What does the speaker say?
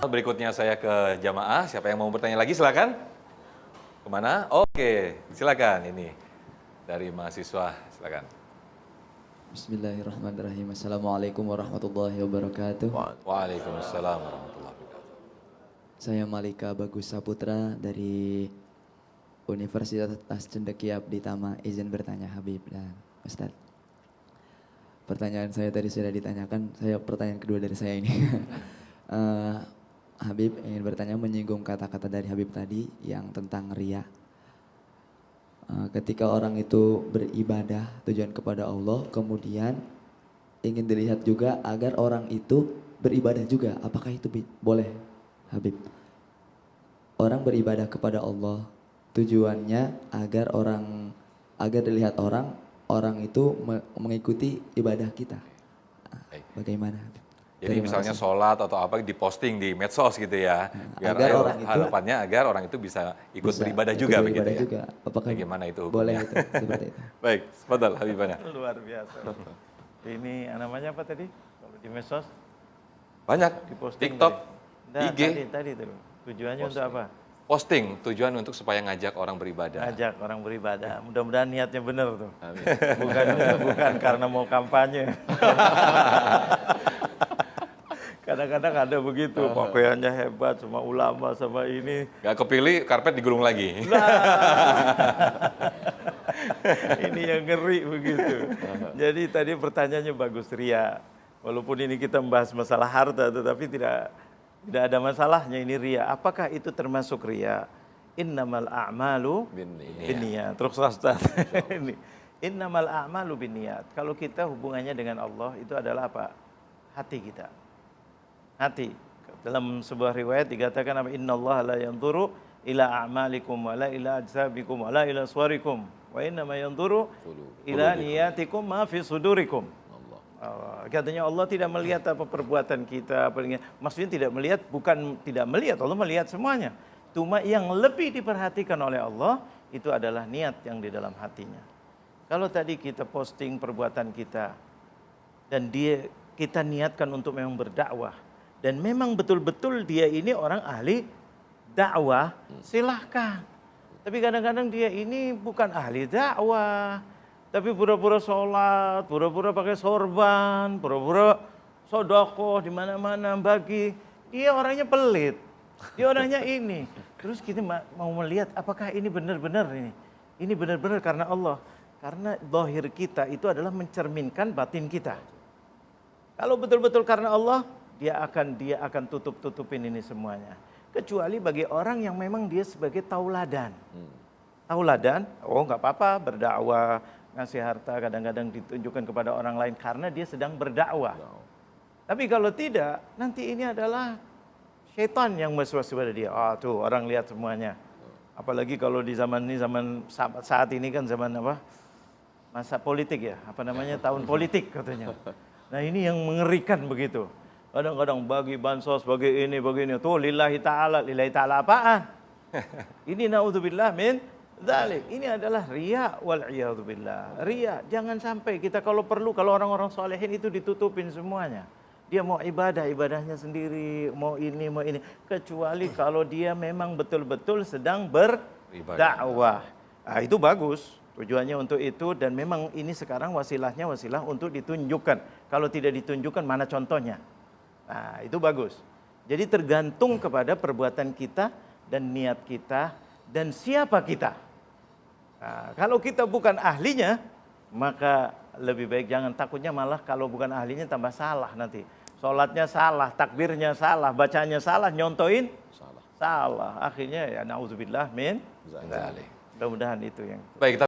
Berikutnya saya ke jamaah. Siapa yang mau bertanya lagi silakan. Kemana? Oke, silakan. Ini dari mahasiswa, silakan. Bismillahirrahmanirrahim. Assalamualaikum warahmatullahi wabarakatuh. Waalaikumsalam warahmatullahi wabarakatuh. Saya Malika Bagus Saputra dari Universitas Cendekia di Tama. Izin bertanya Habib dan Ustadz. Pertanyaan saya tadi sudah ditanyakan, pertanyaan kedua dari saya ini. Habib ingin bertanya menyinggung kata-kata dari Habib tadi yang tentang riya. Ketika orang itu beribadah tujuan kepada Allah, kemudian ingin dilihat juga agar orang itu beribadah juga. Apakah itu boleh, Habib? Orang beribadah kepada Allah, tujuannya agar dilihat orang itu mengikuti ibadah kita. Bagaimana, Habib? Jadi misalnya sholat atau apa diposting di medsos gitu ya, biar harapannya agar orang itu bisa ikut beribadah juga begitu ya. Juga. Apakah bagaimana itu boleh itu seperti itu? Baik, tafadhal Habibana. Luar biasa. Ini namanya apa tadi? Kalau di medsos? Banyak. Di posting TikTok, tadi. IG. Tadi itu. Tujuannya Posting. untuk apa? Posting, tujuan untuk supaya ngajak orang beribadah. Ngajak orang beribadah. Mudah-mudahan niatnya benar tuh. Bukan karena mau kampanye. Kadang-kadang ada begitu, pakaiannya hebat, sama ulama, sama ini. Gak kepilih, karpet digulung lagi. Ini yang ngeri begitu. Jadi tadi pertanyaannya bagus, ria. Walaupun ini kita membahas masalah harta, tetapi tidak ada masalahnya ini ria. Apakah itu termasuk ria? Innamal a'malu binniyat. Terus Ustaz. Ini. Innamal a'malu binniyat. Kalau kita hubungannya dengan Allah itu adalah apa? Hati kita. Hati. Dalam sebuah riwayat dikatakan apa? Innallaha la yanzuru ila a'malikum wa la ila ajsabikum wa la ila suwarikum wa innama yanzuru ila niyatikum ma fi sudurikum. Katanya Allah tidak melihat apa perbuatan kita, maksudnya tidak melihat, bukan tidak melihat, Allah melihat semuanya. Cuma yang lebih diperhatikan oleh Allah itu adalah niat yang di dalam hatinya. Kalau tadi kita posting perbuatan kita dan kita niatkan untuk memang berdakwah dan memang betul-betul dia ini orang ahli dakwah, silahkan. Tapi kadang-kadang dia ini bukan ahli dakwah, tapi pura-pura sholat, pura-pura pakai sorban, pura-pura sodokoh di mana-mana bagi. Dia orangnya pelit, dia orangnya ini. Terus kita mau melihat apakah ini benar-benar ini. Ini benar-benar karena Allah. Karena zahir kita itu adalah mencerminkan batin kita. Kalau betul-betul karena Allah, dia akan tutup-tutupin ini semuanya. Kecuali bagi orang yang memang dia sebagai tauladan. Tauladan, nggak apa-apa berdakwah, ngasih harta kadang-kadang ditunjukkan kepada orang lain karena dia sedang berdakwah. Tapi kalau tidak, nanti ini adalah syaitan yang waswas pada dia. Tuh orang lihat semuanya. Apalagi kalau di zaman ini, saat ini kan zaman apa? Masa politik ya, apa namanya? Tahun politik katanya. Nah ini yang mengerikan begitu. Kadang-kadang bagi bansos, bagi ini. Tuh lillahi ta'ala apaan? Ini na'udzubillah min dzalik. Ini adalah riya wal'iyadzubillah. Riya, jangan sampai kita kalau perlu, kalau orang-orang solehin itu ditutupin semuanya. Dia mau ibadahnya sendiri, mau ini. Kecuali kalau dia memang betul-betul sedang berdakwah. Nah, itu bagus. Tujuannya untuk itu dan memang ini sekarang wasilah untuk ditunjukkan. Kalau tidak ditunjukkan mana contohnya? Nah, itu bagus. Jadi tergantung kepada perbuatan kita dan niat kita dan siapa kita. Nah, kalau kita bukan ahlinya, maka lebih baik jangan, takutnya malah kalau bukan ahlinya tambah salah nanti. Sholatnya salah, takbirnya salah, bacanya salah, nyontoin salah. Akhirnya ya na'udzubillah min dzalik. Mudah-mudahan itu yang. Baik,